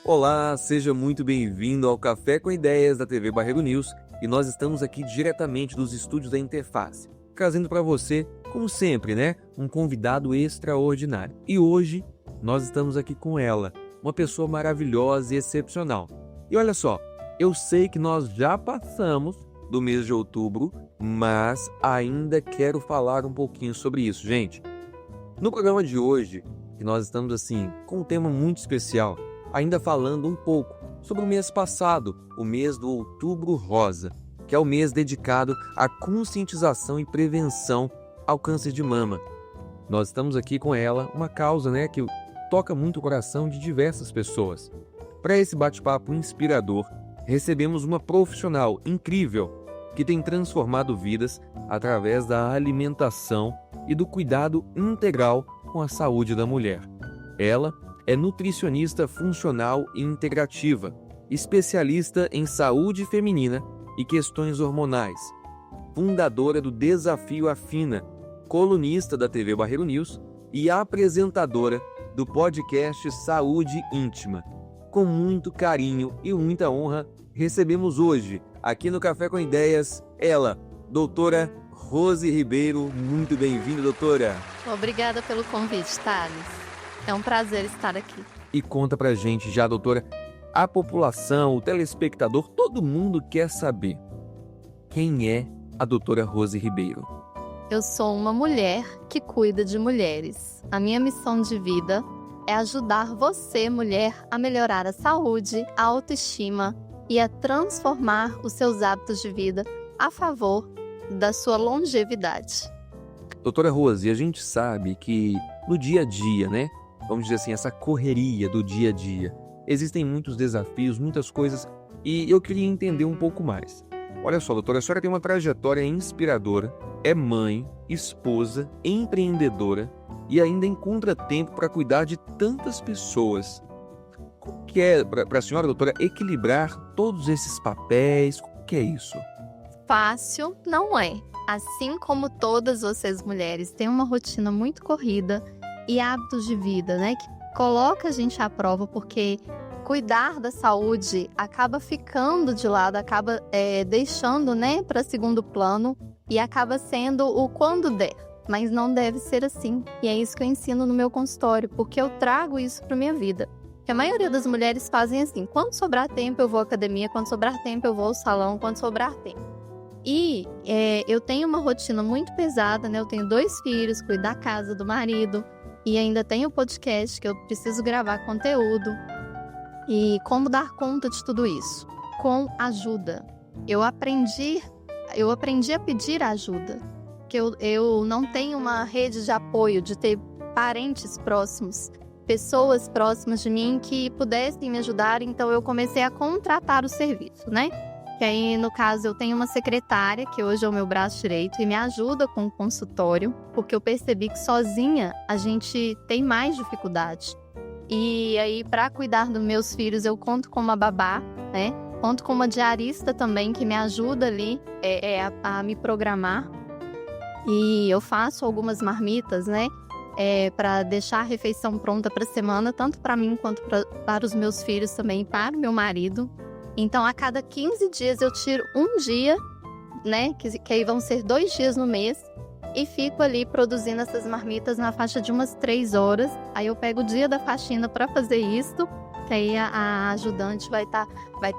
Olá, seja muito bem-vindo ao Café com Ideias da TV Barreiro News e nós estamos aqui diretamente dos estúdios da Interface, trazendo para você, como sempre, um convidado extraordinário. E hoje nós estamos aqui com ela, uma pessoa maravilhosa e excepcional. E olha só, eu sei que nós já passamos do mês de outubro, mas ainda quero falar um pouquinho sobre isso, gente. No programa de hoje, que nós estamos assim com um tema muito especial, ainda falando um pouco sobre o mês passado, o mês do Outubro Rosa, que é o mês dedicado à conscientização e prevenção ao câncer de mama. Nós estamos aqui com ela, uma causa que toca muito o coração de diversas pessoas. Para esse bate-papo inspirador, recebemos uma profissional incrível que tem transformado vidas através da alimentação e do cuidado integral com a saúde da mulher. Ela é nutricionista funcional e integrativa, especialista em saúde feminina e questões hormonais, fundadora do Desafio Afina, colunista da TV Barreiro News e apresentadora do podcast Saúde Íntima. Com muito carinho e muita honra, recebemos hoje, aqui no Café com Ideias, ela, doutora Rose Ribeiro. Muito bem-vinda, doutora. Obrigada pelo convite, Thales. É um prazer estar aqui. E conta pra gente já, doutora, a população, o telespectador, todo mundo quer saber quem é a doutora Rose Ribeiro. Eu sou uma mulher que cuida de mulheres. A minha missão de vida é ajudar você, mulher, a melhorar a saúde, a autoestima e a transformar os seus hábitos de vida a favor da sua longevidade. Doutora Rose, a gente sabe que no dia a dia, vamos dizer assim, essa correria do dia a dia, existem muitos desafios, muitas coisas, e eu queria entender um pouco mais. Olha só, doutora, a senhora tem uma trajetória inspiradora, é mãe, esposa, empreendedora e ainda encontra tempo para cuidar de tantas pessoas. Como que é para a senhora, doutora, equilibrar todos esses papéis? Como que é isso? Fácil não é. Assim como todas vocês mulheres têm uma rotina muito corrida e hábitos de vida, que coloca a gente à prova, porque cuidar da saúde acaba ficando de lado, acaba deixando, para segundo plano e acaba sendo o quando der. Mas não deve ser assim. E é isso que eu ensino no meu consultório, porque eu trago isso para minha vida. Que a maioria das mulheres fazem assim: quando sobrar tempo eu vou à academia, quando sobrar tempo eu vou ao salão, quando sobrar tempo. E eu tenho uma rotina muito pesada, eu tenho 2 filhos, cuido da casa, do marido, e ainda tenho o podcast que eu preciso gravar conteúdo. E como dar conta de tudo isso? Com ajuda. Eu aprendi a pedir ajuda, que eu não tenho uma rede de apoio, de ter parentes próximos, pessoas próximas de mim que pudessem me ajudar, então eu comecei a contratar o serviço, Que aí, no caso, eu tenho uma secretária, que hoje é o meu braço direito, e me ajuda com o consultório, porque eu percebi que sozinha a gente tem mais dificuldade. E aí, para cuidar dos meus filhos, eu conto com uma babá, Conto com uma diarista também, que me ajuda ali a me programar. E eu faço algumas marmitas, para deixar a refeição pronta para a semana, tanto para mim quanto para os meus filhos também, e para o meu marido. Então, a cada 15 dias eu tiro um dia, que aí vão ser 2 dias no mês, e fico ali produzindo essas marmitas na faixa de umas 3 horas. Aí eu pego o dia da faxina para fazer isso, que aí a ajudante vai tá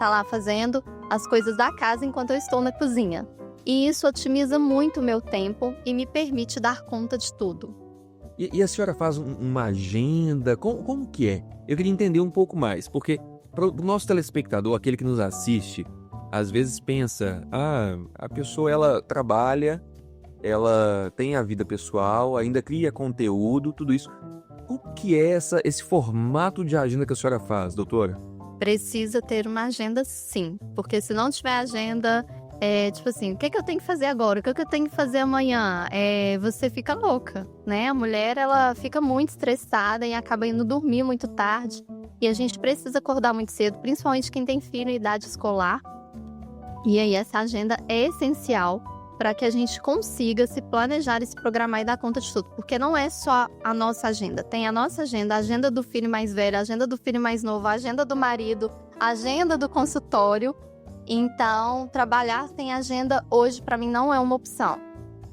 lá fazendo as coisas da casa enquanto eu estou na cozinha. E isso otimiza muito o meu tempo e me permite dar conta de tudo. E a senhora faz uma agenda? Como que é? Eu queria entender um pouco mais, porque para o nosso telespectador, aquele que nos assiste, às vezes pensa, a pessoa ela trabalha, ela tem a vida pessoal, ainda cria conteúdo, tudo isso. O que é esse formato de agenda que a senhora faz, doutora? Precisa ter uma agenda, sim, porque se não tiver agenda, tipo assim, o que eu tenho que fazer agora? O que eu tenho que fazer amanhã? Você fica louca, A mulher, ela fica muito estressada e acaba indo dormir muito tarde. E a gente precisa acordar muito cedo, principalmente quem tem filho em idade escolar. E aí essa agenda é essencial para que a gente consiga se planejar e se programar e dar conta de tudo. Porque não é só a nossa agenda. Tem a nossa agenda, a agenda do filho mais velho, a agenda do filho mais novo, a agenda do marido, a agenda do consultório. Então, trabalhar sem agenda hoje, para mim, não é uma opção.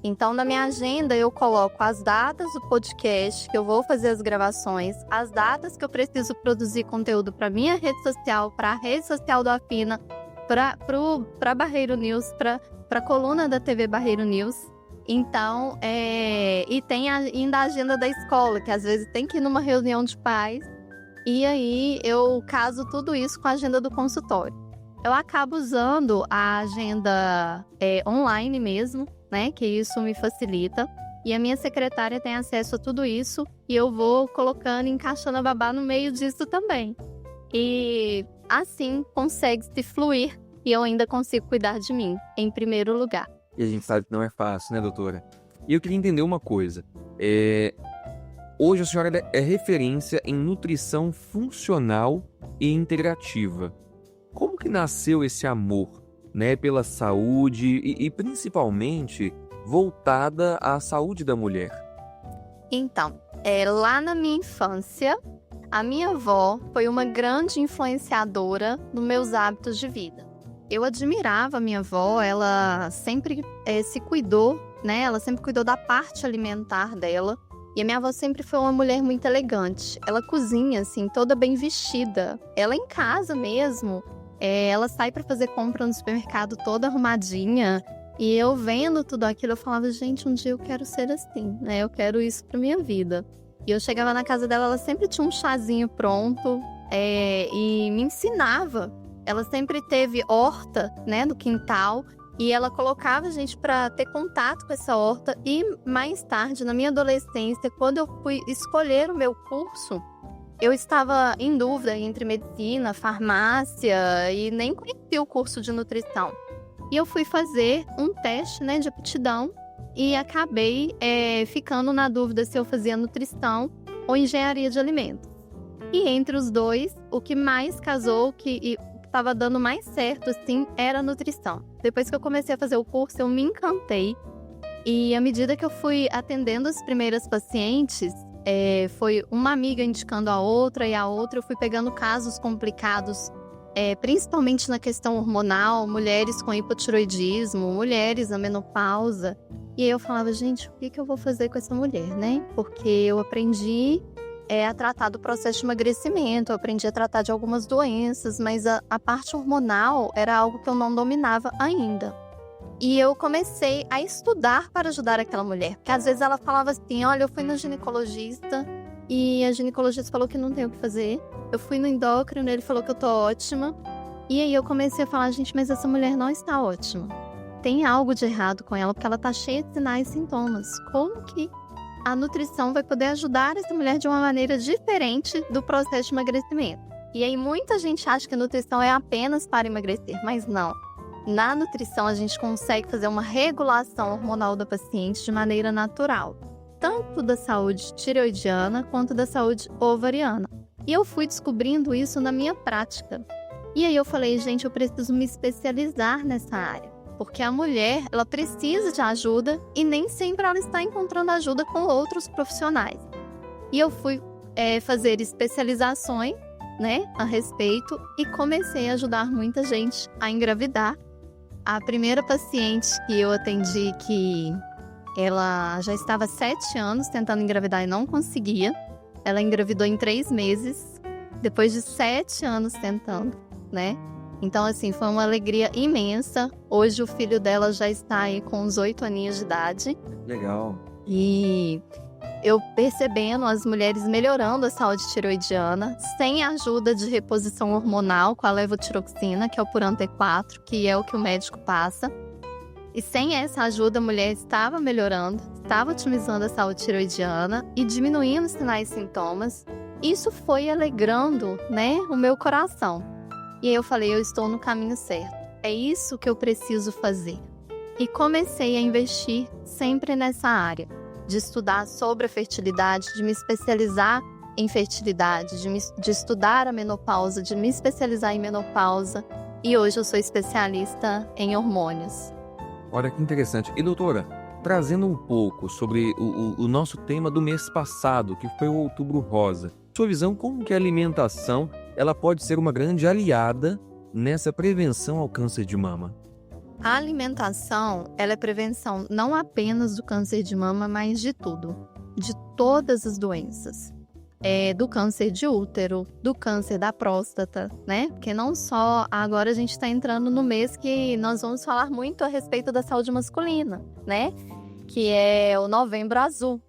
Então, na minha agenda, eu coloco as datas do podcast, que eu vou fazer as gravações, as datas que eu preciso produzir conteúdo para minha rede social, para a rede social do Afina, para Barreiro News, para a coluna da TV Barreiro News. Então, e tem ainda a agenda da escola, que às vezes tem que ir numa reunião de pais. E aí, eu caso tudo isso com a agenda do consultório. Eu acabo usando a agenda online mesmo, né? Que isso me facilita. E a minha secretária tem acesso a tudo isso. E eu vou colocando, encaixando a babá no meio disso também. E assim consegue-se fluir. E eu ainda consigo cuidar de mim, em primeiro lugar. E a gente sabe que não é fácil, né, doutora? E eu queria entender uma coisa. Hoje a senhora é referência em nutrição funcional e integrativa. Como que nasceu esse amor, né, pela saúde e principalmente voltada à saúde da mulher? Então, lá na minha infância, a minha avó foi uma grande influenciadora nos meus hábitos de vida. Eu admirava a minha avó, ela sempre se cuidou, né? Ela sempre cuidou da parte alimentar dela. E a minha avó sempre foi uma mulher muito elegante. Ela cozinha, assim, toda bem vestida. Ela em casa mesmo. Ela sai para fazer compra no supermercado toda arrumadinha. E eu vendo tudo aquilo, eu falava, gente, um dia eu quero ser assim, né? Eu quero isso pra minha vida. E eu chegava na casa dela, ela sempre tinha um chazinho pronto e me ensinava. Ela sempre teve horta, né, no quintal. E ela colocava a gente para ter contato com essa horta. E mais tarde, na minha adolescência, quando eu fui escolher o meu curso, eu estava em dúvida entre medicina, farmácia e nem conhecia o curso de nutrição. E eu fui fazer um teste, né, de aptidão e acabei ficando na dúvida se eu fazia nutrição ou engenharia de alimentos. E entre os dois, o que mais casou, o que estava dando mais certo, assim, era a nutrição. Depois que eu comecei a fazer o curso, eu me encantei. E à medida que eu fui atendendo as primeiras pacientes, foi uma amiga indicando a outra e a outra, eu fui pegando casos complicados, principalmente na questão hormonal, mulheres com hipotiroidismo, mulheres na menopausa. E aí eu falava, gente, o que eu vou fazer com essa mulher, né? Porque eu aprendi a tratar do processo de emagrecimento, eu aprendi a tratar de algumas doenças, mas a parte hormonal era algo que eu não dominava ainda. E eu comecei a estudar para ajudar aquela mulher. Porque às vezes ela falava assim, olha, eu fui no ginecologista e a ginecologista falou que não tem o que fazer. Eu fui no endócrino, ele falou que eu tô ótima. E aí eu comecei a falar, gente, mas essa mulher não está ótima. Tem algo de errado com ela, porque ela tá cheia de sinais e sintomas. Como que a nutrição vai poder ajudar essa mulher de uma maneira diferente do processo de emagrecimento? E aí muita gente acha que a nutrição é apenas para emagrecer, mas não. Na nutrição a gente consegue fazer uma regulação hormonal da paciente de maneira natural, tanto da saúde tireoidiana quanto da saúde ovariana. E eu fui descobrindo isso na minha prática. E aí eu falei, gente, eu preciso me especializar nessa área. Porque a mulher, ela precisa de ajuda e nem sempre ela está encontrando ajuda com outros profissionais. E eu fui fazer especializações, né, a respeito e comecei a ajudar muita gente a engravidar. A primeira paciente que eu atendi, que ela já estava há 7 anos tentando engravidar e não conseguia. Ela engravidou em 3 meses, depois de 7 anos tentando, né? Então, assim, foi uma alegria imensa. Hoje o filho dela já está aí com uns 8 aninhos de idade. Legal. E eu percebendo as mulheres melhorando a saúde tireoidiana, sem a ajuda de reposição hormonal com a levotiroxina, que é o Puran T4, que é o que o médico passa. E sem essa ajuda, a mulher estava melhorando, estava otimizando a saúde tireoidiana e diminuindo os sinais e sintomas. Isso foi alegrando, né, o meu coração. E aí eu falei, eu estou no caminho certo. É isso que eu preciso fazer. E comecei a investir sempre nessa área, de estudar sobre a fertilidade, de me especializar em fertilidade, de estudar a menopausa, de me especializar em menopausa. E hoje eu sou especialista em hormônios. Olha que interessante. E doutora, trazendo um pouco sobre o nosso tema do mês passado, que foi o Outubro Rosa. Sua visão, como que a alimentação ela pode ser uma grande aliada nessa prevenção ao câncer de mama? A alimentação, ela é prevenção não apenas do câncer de mama, mas de tudo, de todas as doenças. Do câncer de útero, do câncer da próstata, né? Porque não só agora a gente está entrando no mês que nós vamos falar muito a respeito da saúde masculina, né? Que é o Novembro Azul.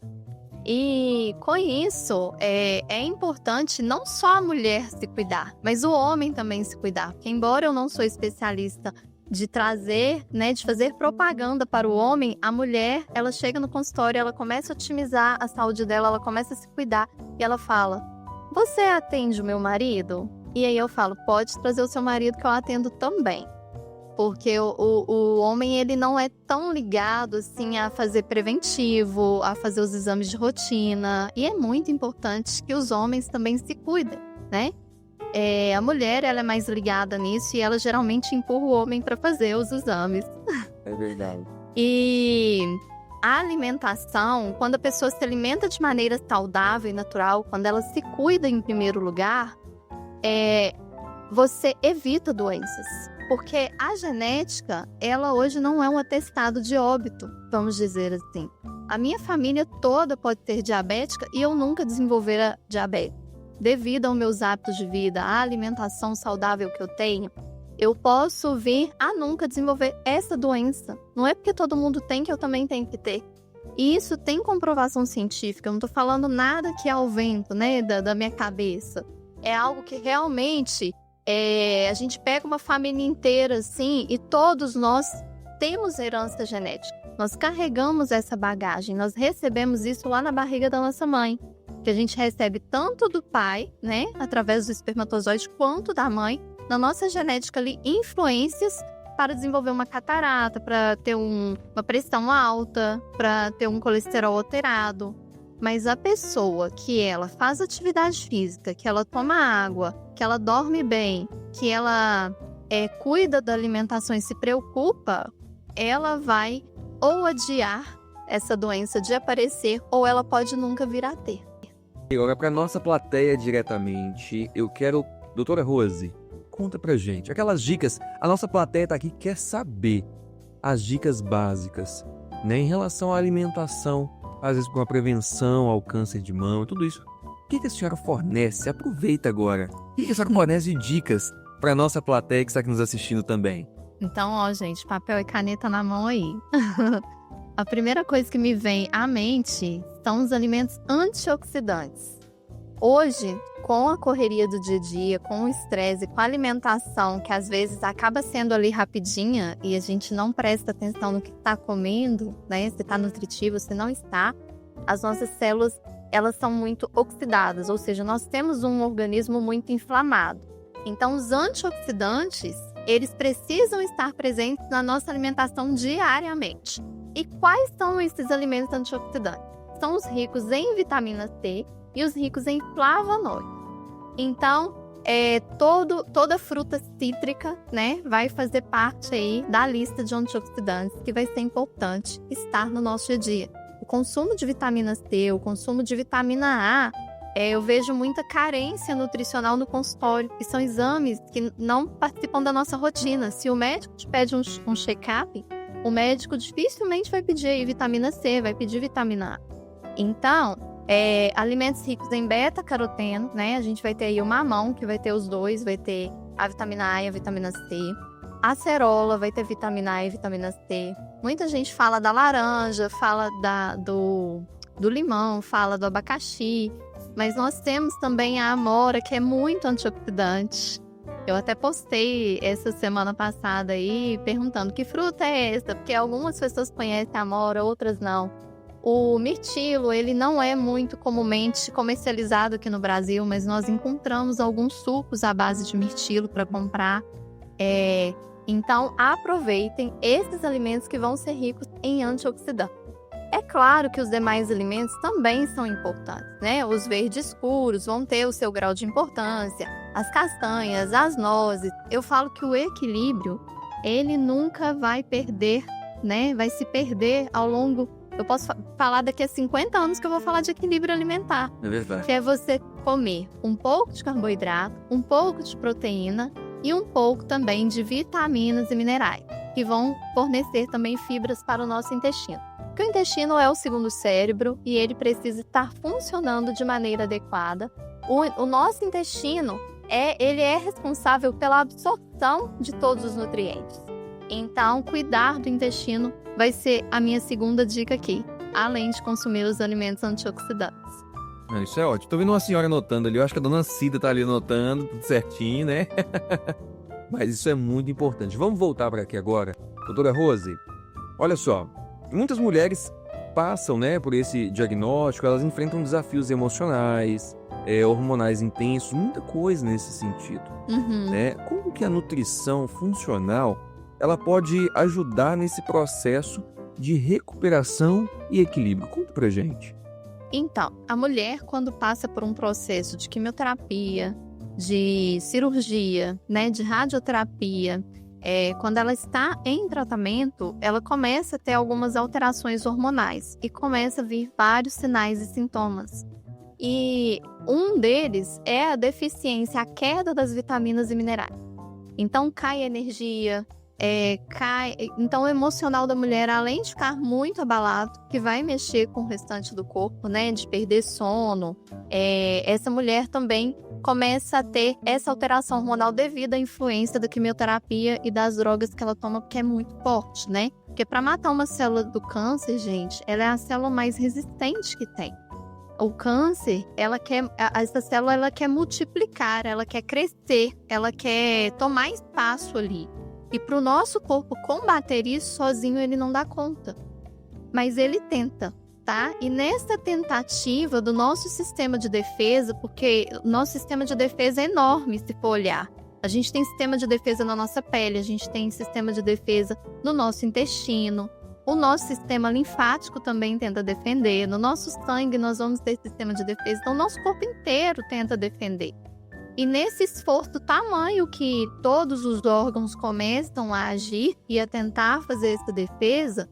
E com isso é importante não só a mulher se cuidar, mas o homem também se cuidar. Porque embora eu não sou especialista de trazer, né, de fazer propaganda para o homem, a mulher, ela chega no consultório, ela começa a otimizar a saúde dela, ela começa a se cuidar e ela fala: você atende o meu marido? E aí eu falo: pode trazer o seu marido que eu atendo também. Porque o homem, ele não é tão ligado assim a fazer preventivo, a fazer os exames de rotina. E é muito importante que os homens também se cuidem, né? A mulher, ela é mais ligada nisso e ela geralmente empurra o homem para fazer os exames. É verdade. E a alimentação, quando a pessoa se alimenta de maneira saudável e natural, quando ela se cuida em primeiro lugar, você evita doenças. Porque a genética, ela hoje não é um atestado de óbito, vamos dizer assim. A minha família toda pode ser diabética e eu nunca desenvolver a diabetes. Devido aos meus hábitos de vida, à alimentação saudável que eu tenho, eu posso vir a nunca desenvolver essa doença. Não é porque todo mundo tem que eu também tenho que ter. E isso tem comprovação científica, eu não estou falando nada que é ao vento, né, da minha cabeça. É algo que realmente a gente pega uma família inteira assim e todos nós temos herança genética. Nós carregamos essa bagagem, nós recebemos isso lá na barriga da nossa mãe. Que a gente recebe tanto do pai, né, através do espermatozoide, quanto da mãe, na nossa genética ali, influências para desenvolver uma catarata, para ter uma pressão alta, para ter um colesterol alterado. Mas a pessoa que ela faz atividade física, que ela toma água, que ela dorme bem, que ela cuida da alimentação e se preocupa, ela vai ou adiar essa doença de aparecer, ou ela pode nunca vir a ter. E agora, para nossa plateia diretamente, eu quero... Doutora Rose, conta pra gente. Aquelas dicas, a nossa plateia tá aqui, quer saber as dicas básicas, né, em relação à alimentação, às vezes com a prevenção ao câncer de mama, tudo isso. O que a senhora fornece? Aproveita agora. O que a senhora fornece de dicas para nossa plateia que está aqui nos assistindo também? Então, ó, gente, papel e caneta na mão aí. A primeira coisa que me vem à mente são os alimentos antioxidantes. Hoje, com a correria do dia a dia, com o estresse, com a alimentação, que às vezes acaba sendo ali rapidinha e a gente não presta atenção no que está comendo, né? Se está nutritivo, se não está, as nossas células, elas são muito oxidadas, ou seja, nós temos um organismo muito inflamado. Então, os antioxidantes, eles precisam estar presentes na nossa alimentação diariamente. E quais são esses alimentos antioxidantes? São os ricos em vitamina C e os ricos em flavonoides. Então, toda fruta cítrica, né, vai fazer parte aí da lista de antioxidantes que vai ser importante estar no nosso dia a dia. O consumo de vitamina C, o consumo de vitamina A, eu vejo muita carência nutricional no consultório, que são exames que não participam da nossa rotina. Se o médico te pede um check-up, o médico dificilmente vai pedir aí vitamina C, vai pedir vitamina A. Então, alimentos ricos em beta-caroteno, né? A gente vai ter aí o mamão, que vai ter os dois, vai ter a vitamina A e a vitamina C. A acerola vai ter vitamina A e vitamina C. Muita gente fala da laranja, fala do limão, fala do abacaxi. Mas nós temos também a amora, que é muito antioxidante. Eu até postei essa semana passada aí, perguntando que fruta é essa, porque algumas pessoas conhecem a amora, outras não. O mirtilo, ele não é muito comumente comercializado aqui no Brasil, mas nós encontramos alguns sucos à base de mirtilo para comprar. Então, aproveitem esses alimentos que vão ser ricos em antioxidantes. É claro que os demais alimentos também são importantes, né? Os verdes escuros vão ter o seu grau de importância, as castanhas, as nozes. Eu falo que o equilíbrio, ele nunca vai perder né? Vai se perder ao longo... Eu posso falar daqui a 50 anos que eu vou falar de equilíbrio alimentar. É verdade. Que é você comer um pouco de carboidrato, um pouco de proteína e um pouco também de vitaminas e minerais, que vão fornecer também fibras para o nosso intestino. Porque o intestino é o segundo cérebro e ele precisa estar funcionando de maneira adequada. O nosso intestino, ele é responsável pela absorção de todos os nutrientes. Então, cuidar do intestino vai ser a minha segunda dica aqui, além de consumir os alimentos antioxidantes. Isso é ótimo. Tô vendo uma senhora anotando ali, eu acho que a dona Cida tá ali anotando, tudo certinho, né? Mas isso é muito importante. Vamos voltar para aqui agora. Doutora Rose, olha só, muitas mulheres passam, né, por esse diagnóstico, elas enfrentam desafios emocionais, hormonais intensos, muita coisa nesse sentido. Né? Como que a nutrição funcional ela pode ajudar nesse processo de recuperação e equilíbrio? Conta pra gente. Então, a mulher, quando passa por um processo de quimioterapia, de cirurgia, né, de radioterapia, quando ela está em tratamento, ela começa a ter algumas alterações hormonais e começa a vir vários sinais e sintomas. E um deles é a deficiência, a queda das vitaminas e minerais. Então, cai a energia, então o emocional da mulher, além de ficar muito abalado, que vai mexer com o restante do corpo, né, de perder sono, essa mulher também começa a ter essa alteração hormonal devido à influência da quimioterapia e das drogas que ela toma, porque é muito forte, né? Porque para matar uma célula do câncer, gente, ela é a célula mais resistente que tem. O câncer, essa célula ela quer multiplicar, ela quer crescer, ela quer tomar espaço ali. E para o nosso corpo combater isso sozinho, ele não dá conta. Mas ele tenta, tá? E nessa tentativa do nosso sistema de defesa, porque o nosso sistema de defesa é enorme, se for olhar. A gente tem sistema de defesa na nossa pele, a gente tem sistema de defesa no nosso intestino. O nosso sistema linfático também tenta defender. No nosso sangue, nós vamos ter sistema de defesa. Então, o nosso corpo inteiro tenta defender. E nesse esforço tamanho que todos os órgãos começam a agir e a tentar fazer essa defesa,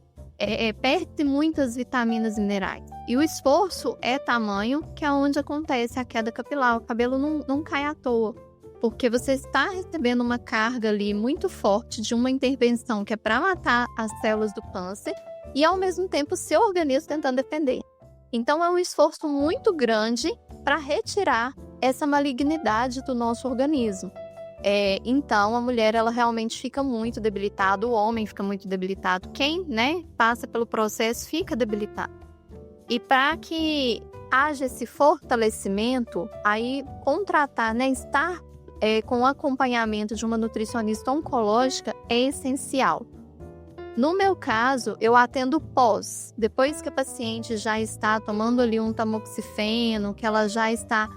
perde muitas vitaminas e minerais. E o esforço é tamanho que é onde acontece a queda capilar. O cabelo não cai à toa, porque você está recebendo uma carga ali muito forte de uma intervenção que é para matar as células do câncer e, ao mesmo tempo, o seu organismo tentando defender. Então, é um esforço muito grande para retirar essa malignidade do nosso organismo. Então, a mulher ela realmente fica muito debilitada, o homem fica muito debilitado. Quem, né, passa pelo processo fica debilitado. E para que haja esse fortalecimento, aí contratar, né, estar com o acompanhamento de uma nutricionista oncológica é essencial. No meu caso, eu atendo pós. Depois que a paciente já está tomando ali um tamoxifeno, que ela já está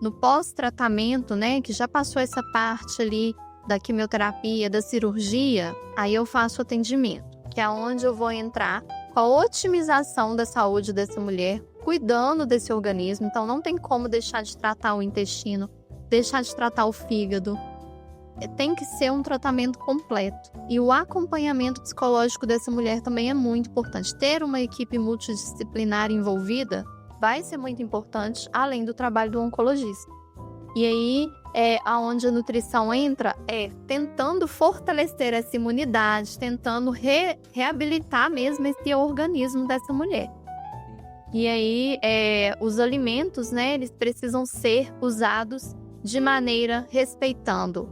no pós-tratamento, né, que já passou essa parte ali da quimioterapia, da cirurgia, aí eu faço atendimento, que é onde eu vou entrar com a otimização da saúde dessa mulher, cuidando desse organismo. Então, não tem como deixar de tratar o intestino, deixar de tratar o fígado. Tem que ser um tratamento completo. E o acompanhamento psicológico dessa mulher também é muito importante. Ter uma equipe multidisciplinar envolvida vai ser muito importante, além do trabalho do oncologista. E aí, aonde a nutrição entra, tentando fortalecer essa imunidade, tentando reabilitar mesmo esse organismo dessa mulher. E aí, os alimentos, né, eles precisam ser usados de maneira respeitando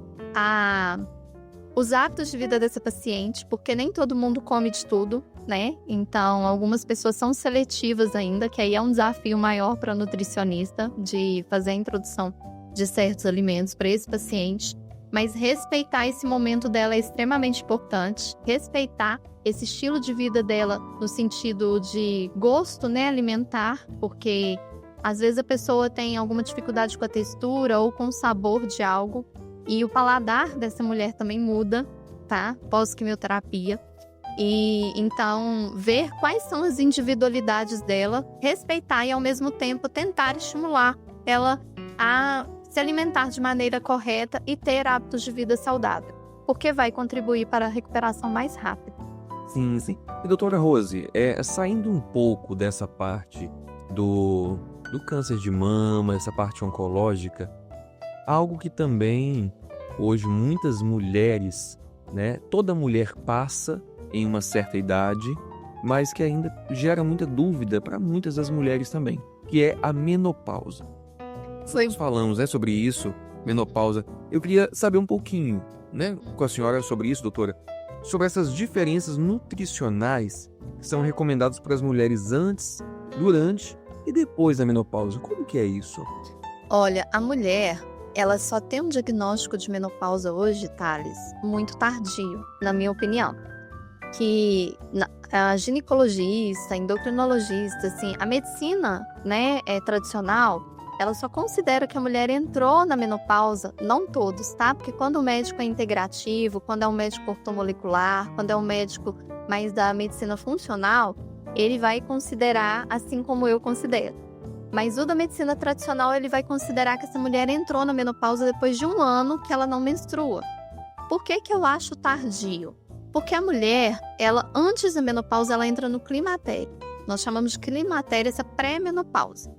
os hábitos de vida dessa paciente, porque nem todo mundo come de tudo, né? Então, algumas pessoas são seletivas ainda, que aí é um desafio maior para a nutricionista de fazer a introdução de certos alimentos para esse paciente. Mas respeitar esse momento dela é extremamente importante. Respeitar esse estilo de vida dela no sentido de gosto, né, alimentar, porque às vezes a pessoa tem alguma dificuldade com a textura ou com o sabor de algo. E o paladar dessa mulher também muda, tá? Pós-quimioterapia. E então, ver quais são as individualidades dela, respeitar e, ao mesmo tempo, tentar estimular ela a se alimentar de maneira correta e ter hábitos de vida saudável, porque vai contribuir para a recuperação mais rápida. Sim, sim. E doutora Rose, saindo um pouco dessa parte do câncer de mama, essa parte oncológica, algo que também hoje muitas mulheres, né, toda mulher passa em uma certa idade, mas que ainda gera muita dúvida para muitas das mulheres também, que é a menopausa. Nós falamos, né, sobre isso, menopausa. Eu queria saber um pouquinho, né, com a senhora sobre isso, doutora, sobre essas diferenças nutricionais que são recomendadas para as mulheres antes, durante e depois da menopausa. Como que é isso? Olha, a mulher, ela só tem um diagnóstico de menopausa hoje, Thales, muito tardio, na minha opinião. Que a ginecologista, a endocrinologista, assim, a medicina, né, tradicional, ela só considera que a mulher entrou na menopausa, não todos, tá? Porque quando o médico é integrativo, quando é um médico ortomolecular, quando é um médico mais da medicina funcional, ele vai considerar assim como eu considero. Mas o da medicina tradicional, ele vai considerar que essa mulher entrou na menopausa depois de 1 ano que ela não menstrua. Por que eu acho tardio? Porque a mulher, ela antes da menopausa, ela entra no climatério. Nós chamamos de climatério essa pré-menopausa.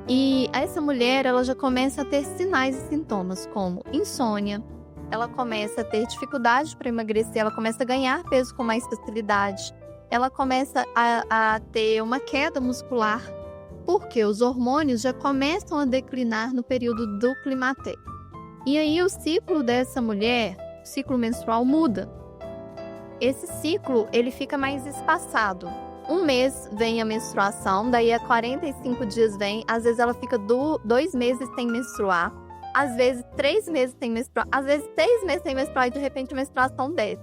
E essa mulher, ela já começa a ter sinais e sintomas como insônia, ela começa a ter dificuldade para emagrecer, ela começa a ganhar peso com mais facilidade, ela começa a ter uma queda muscular, porque os hormônios já começam a declinar no período do climatério. E aí o ciclo dessa mulher, o ciclo menstrual muda. Esse ciclo, ele fica mais espaçado. 1 mês vem a menstruação, daí a 45 dias vem, às vezes ela fica 2 meses sem menstruar, às vezes 3 meses sem menstruar, às vezes 6 meses sem menstruar e de repente a menstruação desce.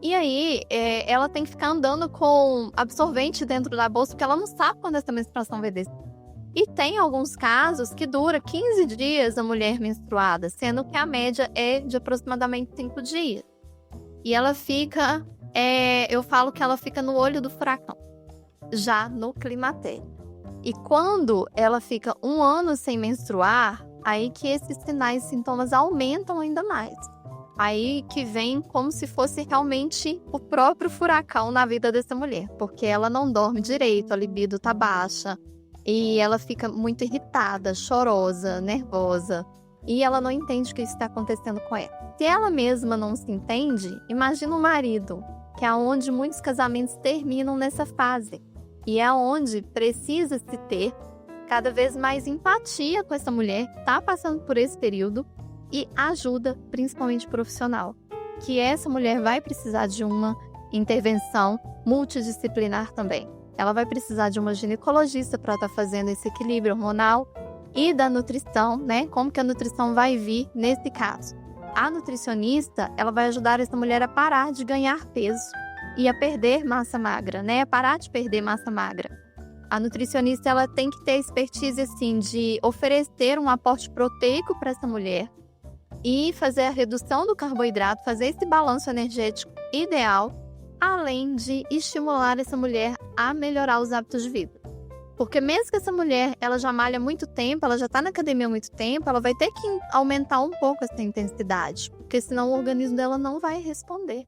E aí, ela tem que ficar andando com absorvente dentro da bolsa, porque ela não sabe quando essa menstruação vai descer. E tem alguns casos que dura 15 dias a mulher menstruada, sendo que a média é de aproximadamente 5 dias. E ela fica, eu falo que ela fica no olho do furacão, já no climatério. E quando ela fica 1 ano sem menstruar, aí que esses sinais e sintomas aumentam ainda mais. Aí que vem como se fosse realmente o próprio furacão na vida dessa mulher, porque ela não dorme direito, a libido tá baixa, e ela fica muito irritada, chorosa, nervosa, e ela não entende o que está acontecendo com ela. Se ela mesma não se entende, imagina o marido, que é onde muitos casamentos terminam nessa fase, e é onde precisa se ter cada vez mais empatia com essa mulher que está passando por esse período, e ajuda, principalmente profissional, que essa mulher vai precisar de uma intervenção multidisciplinar também. Ela vai precisar de uma ginecologista para estar fazendo esse equilíbrio hormonal e da nutrição, né? Como que a nutrição vai vir nesse caso? A nutricionista, ela vai ajudar essa mulher a parar de ganhar peso e a perder massa magra, né? A parar de perder massa magra. A nutricionista, ela tem que ter expertise, assim, de oferecer um aporte proteico para essa mulher, e fazer a redução do carboidrato, fazer esse balanço energético ideal, além de estimular essa mulher a melhorar os hábitos de vida. Porque mesmo que essa mulher, ela já malha há muito tempo, ela já está na academia há muito tempo, ela vai ter que aumentar um pouco essa intensidade, porque senão o organismo dela não vai responder.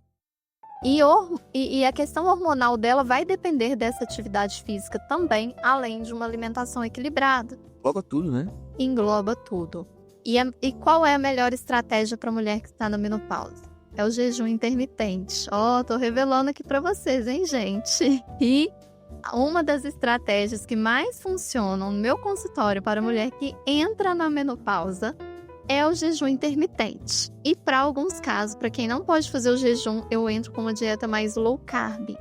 E a questão hormonal dela vai depender dessa atividade física também, além de uma alimentação equilibrada. Engloba tudo, né? Engloba tudo. E qual é a melhor estratégia para a mulher que está na menopausa? É o jejum intermitente. Tô revelando aqui para vocês, hein, gente? E uma das estratégias que mais funcionam no meu consultório para a mulher que entra na menopausa é o jejum intermitente. E para alguns casos, para quem não pode fazer o jejum, eu entro com uma dieta mais low carb.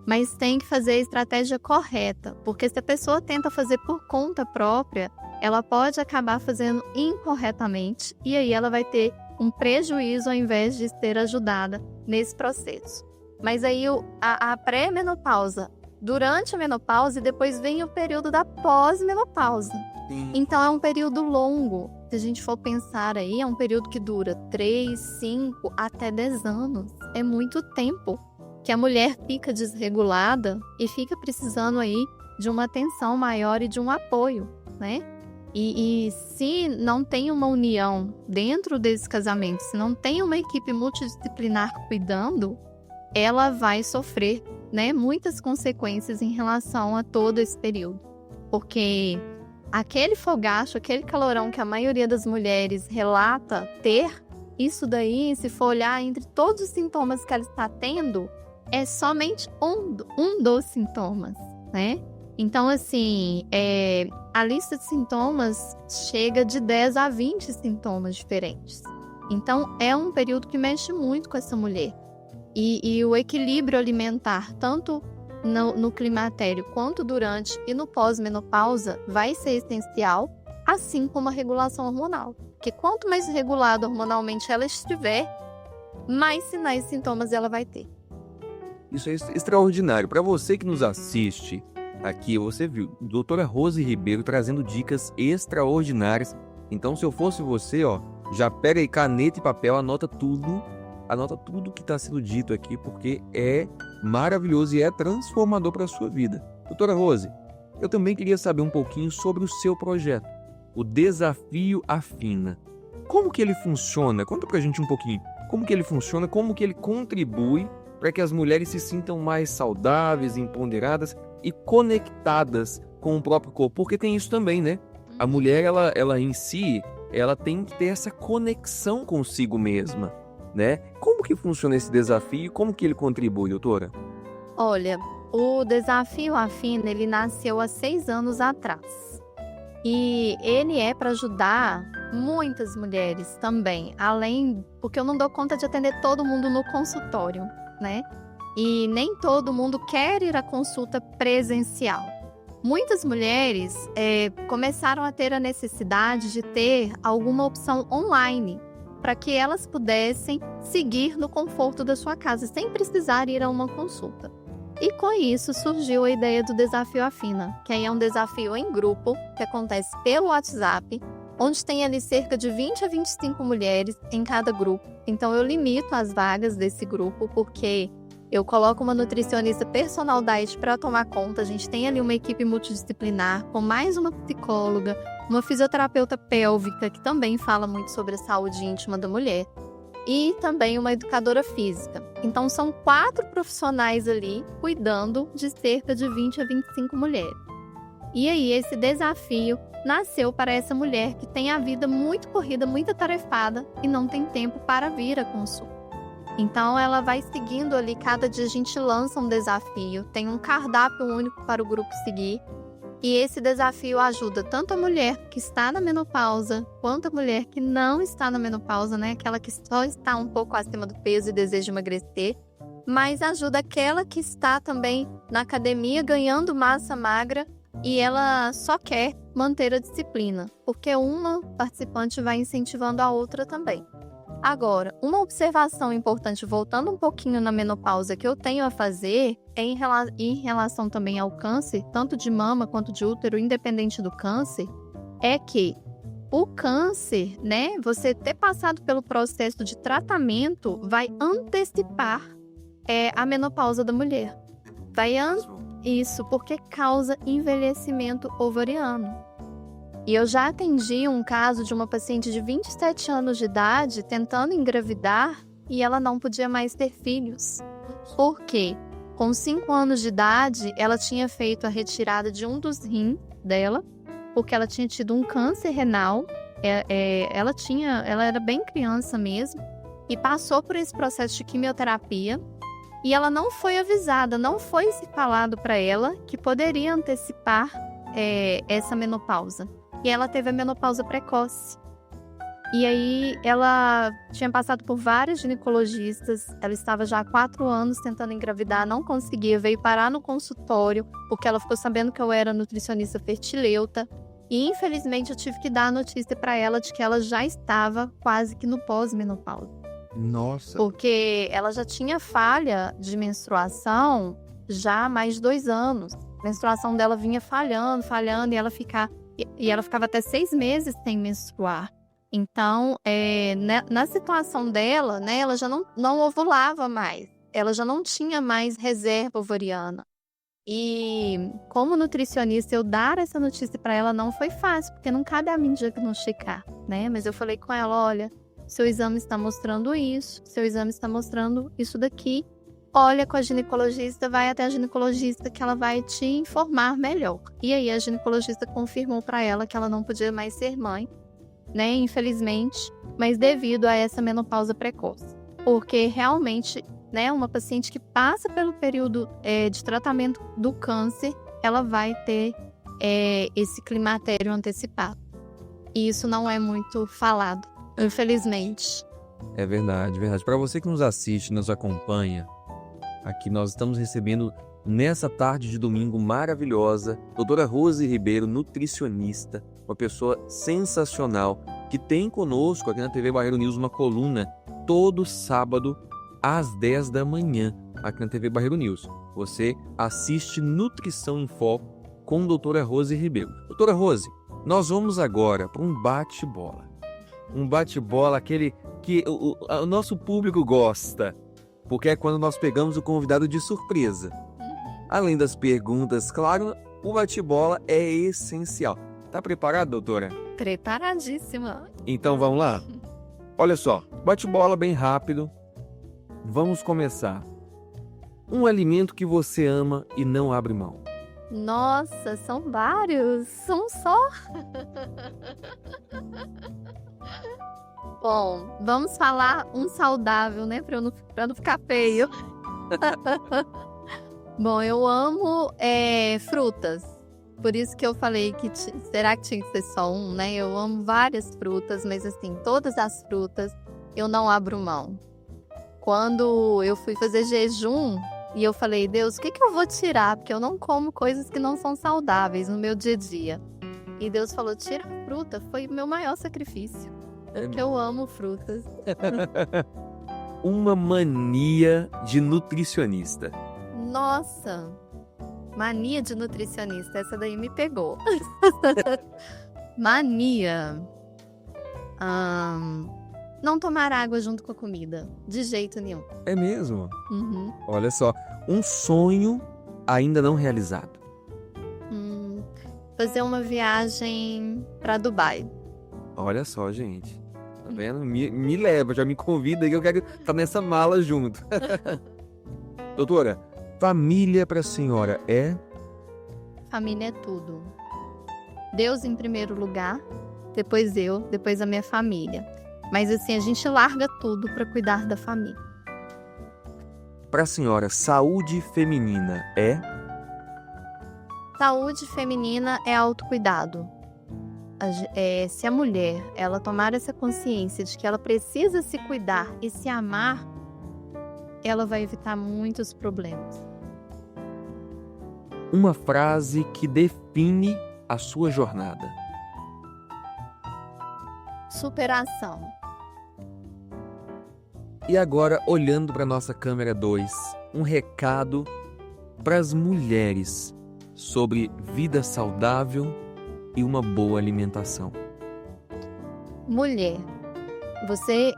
Mas tem que fazer a estratégia correta, porque se a pessoa tenta fazer por conta própria, ela pode acabar fazendo incorretamente e aí ela vai ter um prejuízo ao invés de ser ajudada nesse processo. Mas aí a pré-menopausa, durante a menopausa e depois vem o período da pós-menopausa. Então é um período longo. Se a gente for pensar aí, é um período que dura 3, 5, até 10 anos. É muito tempo que a mulher fica desregulada e fica precisando aí de uma atenção maior e de um apoio, né? E se não tem uma união dentro desse casamento, se não tem uma equipe multidisciplinar cuidando, ela vai sofrer, né, muitas consequências em relação a todo esse período. Porque aquele fogacho, aquele calorão que a maioria das mulheres relata ter, isso daí, se for olhar entre todos os sintomas que ela está tendo, é somente um dos sintomas, né? Então, assim, a lista de sintomas chega de 10 a 20 sintomas diferentes. Então, é um período que mexe muito com essa mulher. E o equilíbrio alimentar, tanto no climatério quanto durante e no pós-menopausa, vai ser essencial, assim como a regulação hormonal. Porque quanto mais regulada hormonalmente ela estiver, mais sinais e sintomas ela vai ter. Isso é extraordinário. Para você que nos assiste aqui, você viu, doutora Rose Ribeiro trazendo dicas extraordinárias. Então, se eu fosse você, já pega aí caneta e papel, anota tudo que está sendo dito aqui, porque é maravilhoso e é transformador para a sua vida. Doutora Rose, eu também queria saber um pouquinho sobre o seu projeto, o Desafio Afina. Como que ele funciona? Conta pra gente um pouquinho. Como que ele funciona, como que ele contribui para que as mulheres se sintam mais saudáveis, empoderadas e conectadas com o próprio corpo. Porque tem isso também, né? A mulher, ela em si, ela tem que ter essa conexão consigo mesma, né? Como que funciona esse desafio e como que ele contribui, doutora? Olha, o Desafio Afina, ele nasceu há 6 anos atrás. E ele é para ajudar muitas mulheres também, porque eu não dou conta de atender todo mundo no consultório, né? E nem todo mundo quer ir à consulta presencial. Muitas mulheres começaram a ter a necessidade de ter alguma opção online para que elas pudessem seguir no conforto da sua casa, sem precisar ir a uma consulta. E com isso surgiu a ideia do Desafio Afina, que aí é um desafio em grupo, que acontece pelo WhatsApp, onde tem ali cerca de 20 a 25 mulheres em cada grupo. Então eu limito as vagas desse grupo, porque eu coloco uma nutricionista personal diet para tomar conta. A gente tem ali uma equipe multidisciplinar, com mais uma psicóloga, uma fisioterapeuta pélvica, que também fala muito sobre a saúde íntima da mulher, e também uma educadora física. Então são 4 profissionais ali cuidando de cerca de 20 a 25 mulheres. E aí esse desafio nasceu para essa mulher que tem a vida muito corrida, muito atarefada e não tem tempo para vir à consulta. Então ela vai seguindo ali, cada dia a gente lança um desafio, tem um cardápio único para o grupo seguir. E esse desafio ajuda tanto a mulher que está na menopausa, quanto a mulher que não está na menopausa, né? Aquela que só está um pouco acima do peso e deseja emagrecer. Mas ajuda aquela que está também na academia ganhando massa magra e ela só quer manter a disciplina, porque uma participante vai incentivando a outra também. Agora, uma observação importante, voltando um pouquinho na menopausa, que eu tenho a fazer é em relação também ao câncer, tanto de mama quanto de útero, independente do câncer, é que o câncer, né, você ter passado pelo processo de tratamento vai antecipar a menopausa da mulher. Isso porque causa envelhecimento ovariano. E eu já atendi um caso de uma paciente de 27 anos de idade tentando engravidar e ela não podia mais ter filhos. Por quê? Com 5 anos de idade, ela tinha feito a retirada de um dos rins dela, porque ela tinha tido um câncer renal. Ela era bem criança mesmo e passou por esse processo de quimioterapia. E ela não foi avisada, não foi se falado para ela que poderia antecipar essa menopausa. E ela teve a menopausa precoce. E aí ela tinha passado por vários ginecologistas, ela estava já há 4 anos tentando engravidar, não conseguia, veio parar no consultório, porque ela ficou sabendo que eu era nutricionista fertileuta. E infelizmente eu tive que dar a notícia para ela de que ela já estava quase que no pós-menopausa. Nossa! Porque ela já tinha falha de menstruação já há mais de 2 anos. A menstruação dela vinha falhando, e ela ficava até 6 meses sem menstruar. Então, na situação dela, né, ela já não ovulava mais. Ela já não tinha mais reserva ovariana. E como nutricionista, eu dar essa notícia para ela não foi fácil, porque não cabe a mim diagnosticar, né? Mas eu falei com ela, olha, seu exame está mostrando isso, seu exame está mostrando isso daqui. olha com a ginecologista, vai até a ginecologista que ela vai te informar melhor. E aí a ginecologista confirmou para ela que ela não podia mais ser mãe, né, infelizmente, mas devido a essa menopausa precoce. Porque realmente, né, uma paciente que passa pelo período de tratamento do câncer, ela vai ter esse climatério antecipado. E isso não é muito falado, infelizmente. É verdade, verdade. Para você que nos assiste, nos acompanha, aqui nós estamos recebendo, nessa tarde de domingo maravilhosa, doutora Rose Ribeiro, nutricionista, uma pessoa sensacional, que tem conosco aqui na TV Barreiro News uma coluna todo sábado às 10 da manhã, aqui na TV Barreiro News. Você assiste Nutrição em Foco com a doutora Rose Ribeiro. Doutora Rose, nós vamos agora para um bate-bola. Um bate-bola, aquele que o nosso público gosta, porque é quando nós pegamos o convidado de surpresa. Além das perguntas, claro, o bate-bola é essencial. Tá preparada, doutora? Preparadíssima. Então vamos lá? Olha só, bate-bola bem rápido. Vamos começar. Um alimento que você ama e não abre mão. Nossa, são vários. Um só? Bom, vamos falar um saudável, né? Pra não ficar feio. Bom, eu amo frutas. Por isso que eu falei que será que tinha que ser só um, né? Eu amo várias frutas, mas assim, todas as frutas eu não abro mão. Quando eu fui fazer jejum e eu falei, Deus, o que eu vou tirar? Porque eu não como coisas que não são saudáveis no meu dia a dia. E Deus falou, tira a fruta. Foi o meu maior sacrifício. Porque eu amo frutas. Uma mania de nutricionista. Nossa, mania de nutricionista. Essa daí me pegou. Mania. Não tomar água junto com a comida. De jeito nenhum. É mesmo? Uhum. Olha só, um sonho ainda não realizado. Fazer uma viagem para Dubai. Olha só, gente. Tá vendo? Me leva, já me convida que eu quero estar nessa mala junto. Doutora, família para a senhora é? Família é tudo. Deus em primeiro lugar, depois eu, depois a minha família. Mas assim, a gente larga tudo para cuidar da família. Para a senhora, saúde feminina é? Saúde feminina é autocuidado. Se a mulher ela tomar essa consciência de que ela precisa se cuidar e se amar, ela vai evitar muitos problemas. Uma frase que define a sua jornada. Superação. E agora, olhando para nossa câmera 2, um recado para as mulheres sobre vida saudável e uma boa alimentação. Mulher, você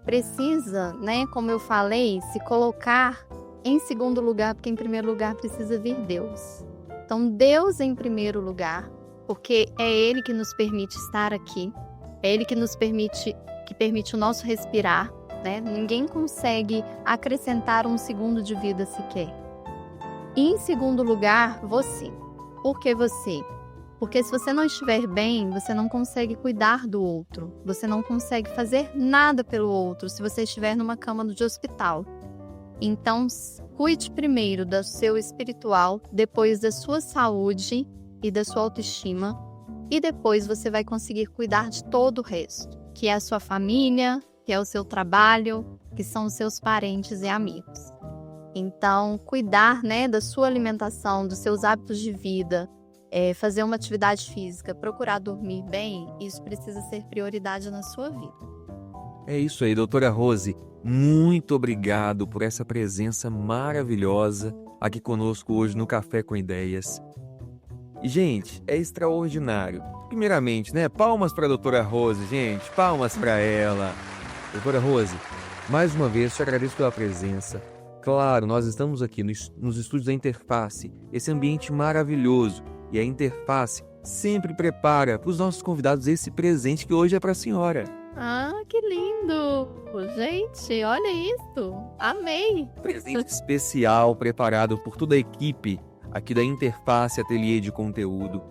precisa, né, como eu falei, se colocar em segundo lugar, porque em primeiro lugar precisa vir Deus. Então, Deus em primeiro lugar, porque é Ele que nos permite estar aqui, é Ele que nos permite o nosso respirar, né? Ninguém consegue acrescentar um segundo de vida sequer. E em segundo lugar, você. Por que você? Porque se você não estiver bem, você não consegue cuidar do outro. Você não consegue fazer nada pelo outro se você estiver numa cama de hospital. Então, cuide primeiro do seu espiritual, depois da sua saúde e da sua autoestima. E depois você vai conseguir cuidar de todo o resto, que é a sua família, que é o seu trabalho, que são os seus parentes e amigos. Então, cuidar, né, da sua alimentação, dos seus hábitos de vida, fazer uma atividade física, procurar dormir bem, isso precisa ser prioridade na sua vida. É isso aí, doutora Rose. Muito obrigado por essa presença maravilhosa aqui conosco hoje no Café com Ideias. E, gente, é extraordinário. Primeiramente, né, palmas para a doutora Rose, gente, palmas para ela. Doutora Rose, mais uma vez te agradeço pela presença. Claro, nós estamos aqui nos estúdios da Interface, esse ambiente maravilhoso. E a Interface sempre prepara para os nossos convidados esse presente que hoje é para a senhora. Ah, que lindo! Gente, olha isso! Amei! Presente especial preparado por toda a equipe aqui da Interface Ateliê de Conteúdo,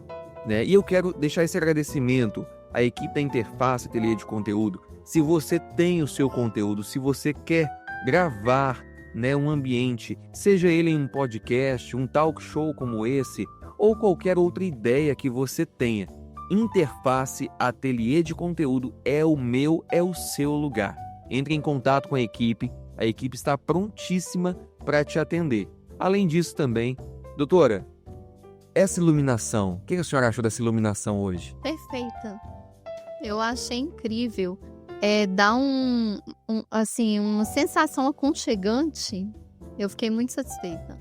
né? E eu quero deixar esse agradecimento à equipe da Interface Ateliê de Conteúdo. Se você tem o seu conteúdo, se você quer gravar, né, um ambiente, seja ele em um podcast, um talk show como esse, ou qualquer outra ideia que você tenha, Interface Ateliê de Conteúdo é o seu lugar. Entre em contato com a equipe está prontíssima para te atender. Além disso também, doutora, essa iluminação, o que a senhora achou dessa iluminação hoje? Perfeita. Eu achei incrível. Dá assim, uma sensação aconchegante. Eu fiquei muito satisfeita.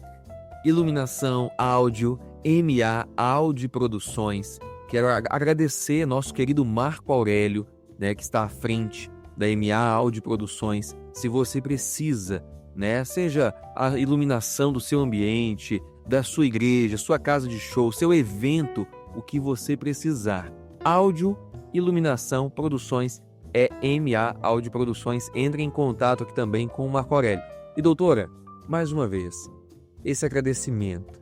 Iluminação, áudio, MA Áudio Produções. Quero agradecer nosso querido Marco Aurélio, né, que está à frente da MA Áudio Produções. Se você precisa, né, seja a iluminação do seu ambiente, da sua igreja, sua casa de show, seu evento, o que você precisar. Áudio, iluminação, produções, é MA Áudio Produções. Entre em contato aqui também com o Marco Aurélio. E doutora, mais uma vez, esse agradecimento,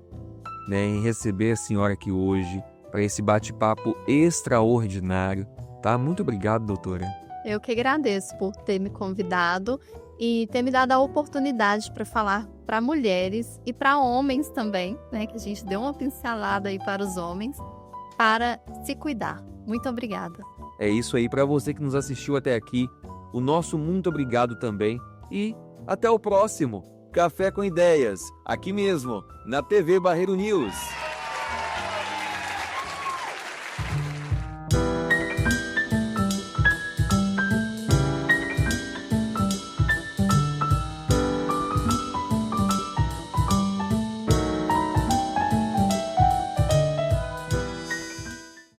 né, em receber a senhora aqui hoje para esse bate-papo extraordinário, tá? Muito obrigado, doutora. Eu que agradeço por ter me convidado e ter me dado a oportunidade para falar para mulheres e para homens também, né? Que a gente deu uma pincelada aí para os homens, para se cuidar. Muito obrigada. É isso aí, para você que nos assistiu até aqui, o nosso muito obrigado também e até o próximo Café com Ideias, aqui mesmo, na TV Barreiro News.